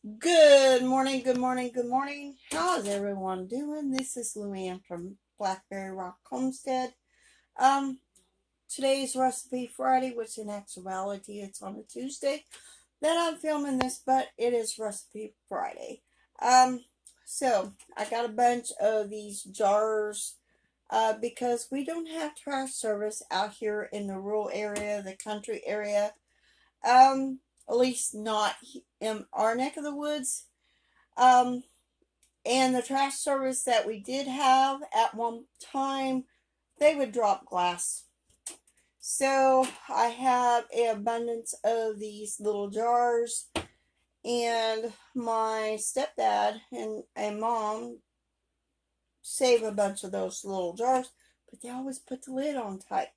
Good morning, good morning, good morning. How's everyone doing? This is Luann from Blackberryrock Homestead. Um, Today's Recipe Friday, which in actuality it's on a Tuesday that I'm filming this, but it is Recipe Friday. Um, so I got a bunch of these jars because we don't have trash service out here in the rural area, the country area. At least not in our neck of the woods. Um, and the trash service that we did have at one time, they would drop glass. So I have an abundance of these little jars, and my stepdad and mom save a bunch of those little jars, but they always put the lid on tight.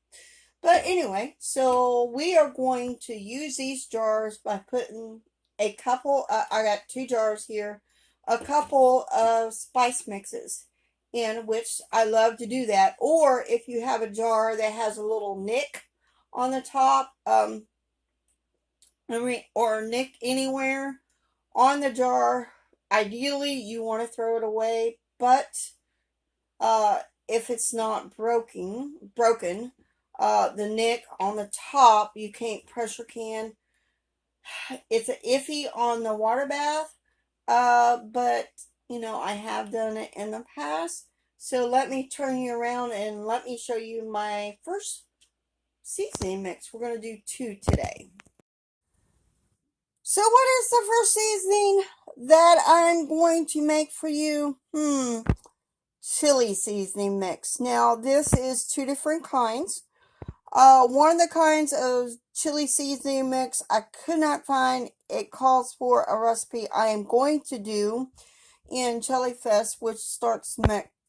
But anyway, so we are going to use these jars by putting a couple, I got two jars here, a couple of spice mixes in, which I love to do that. Or if you have a jar that has a little nick on the top, or nick anywhere on the jar, ideally you want to throw it away, but if it's not broken, the nick on the top, you can't pressure can. It's a iffy on the water bath, but I have done it in the past. So let me turn you around and let me show you my first seasoning mix. We're going to do two today. So what is the first seasoning that I'm going to make for you? Chili seasoning mix. Now this is two different kinds. One of the kinds of chili seasoning mix I could not find. It calls for a recipe I am going to do in Chili Fest, which starts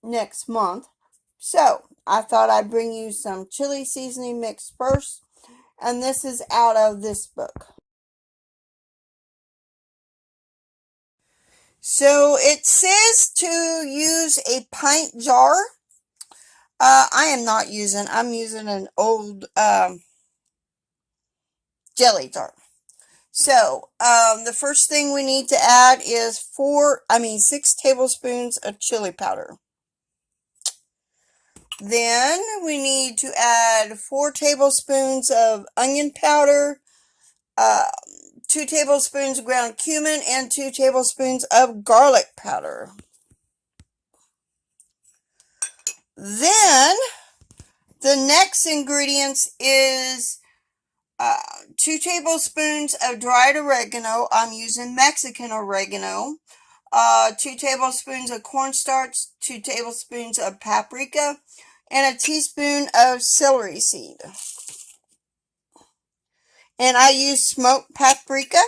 next month. So I thought I'd bring you some chili seasoning mix first, and this is out of this book. So it says to use a pint jar. I'm using an old jelly jar. So, the first thing we need to add is 6 tablespoons of chili powder. Then we need to add 4 tablespoons of onion powder, 2 tablespoons of ground cumin, and 2 tablespoons of garlic powder. Then, the next ingredients is 2 tablespoons of dried oregano. I'm using Mexican oregano. 2 tablespoons of cornstarch, 2 tablespoons of paprika, and a teaspoon of celery seed. And I use smoked paprika.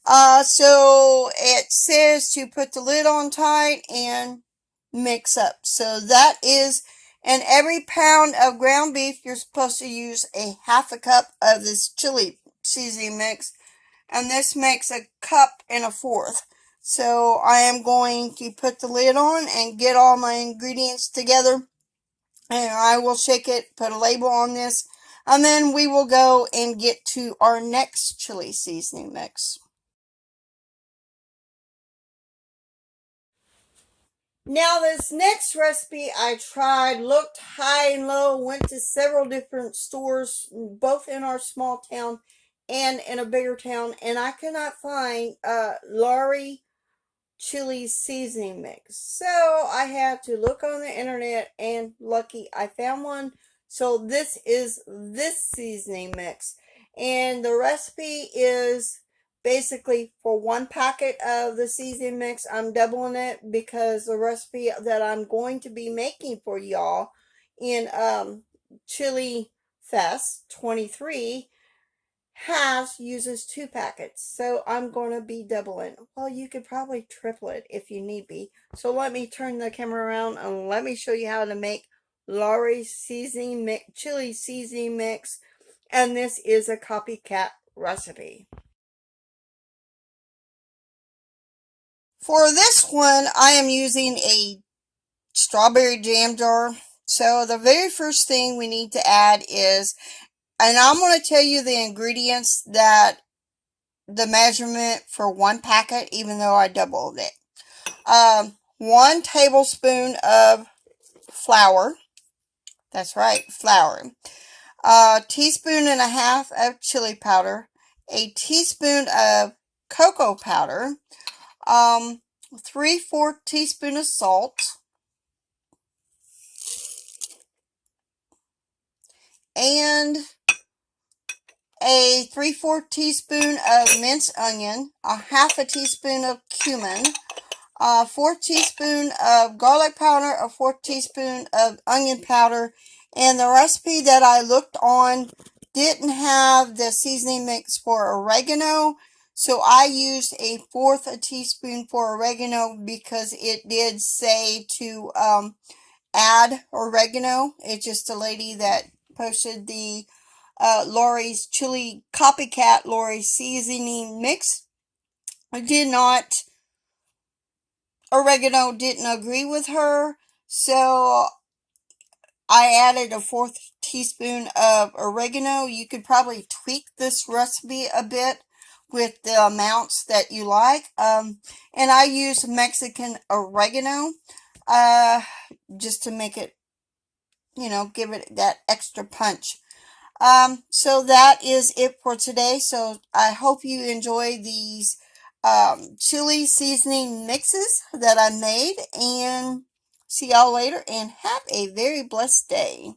So it says to put the lid on tight and mix up. So that is, and every pound of ground beef, you're supposed to use a half a cup of this chili seasoning mix. And this makes a cup and a fourth. So I am going to put the lid on and get all my ingredients together. And I will shake it, put a label on this. And then we will go and get to our next chili seasoning mix. Now this next recipe I tried, looked high and low, went to several different stores, both in our small town and in a bigger town, and I could not find Lawry chili seasoning mix. So I had to look on the internet, and lucky I found one. So this is this seasoning mix. And the recipe is basically for 1 packet of the seasoning mix. I'm doubling it because the recipe that I'm going to be making for y'all in Chili Fest 23 uses 2 packets, so I'm going to be doubling. Well, you could probably triple it if you need be. So let me turn the camera around and let me show you how to make Lawry seasoning mix, chili seasoning mix, and this is a copycat recipe. For this one, I am using a strawberry jam jar. So the very first thing we need to add is, and I'm going to tell you the ingredients that the measurement for one packet, even though I doubled it. 1 tablespoon of flour. That's right, flour. A teaspoon and a half of chili powder. A teaspoon of cocoa powder. 3/4 teaspoon of salt. And a 3/4 teaspoon of minced onion, a half a teaspoon of cumin, 4 teaspoon of garlic powder, a 4 teaspoon of onion powder, and the recipe that I looked on didn't have the seasoning mix for oregano, so I used a 1/4 a teaspoon for oregano because it did say to add oregano. It's just a lady that posted the Lawry's chili copycat Lawry seasoning mix. Oregano didn't agree with her, so I added a 1/4 teaspoon of oregano. You could probably tweak this recipe a bit with the amounts that you like. And I use Mexican oregano just to make it, give it that extra punch. So that is it for today. So I hope you enjoy these chili seasoning mixes that I made, and see y'all later, and have a very blessed day.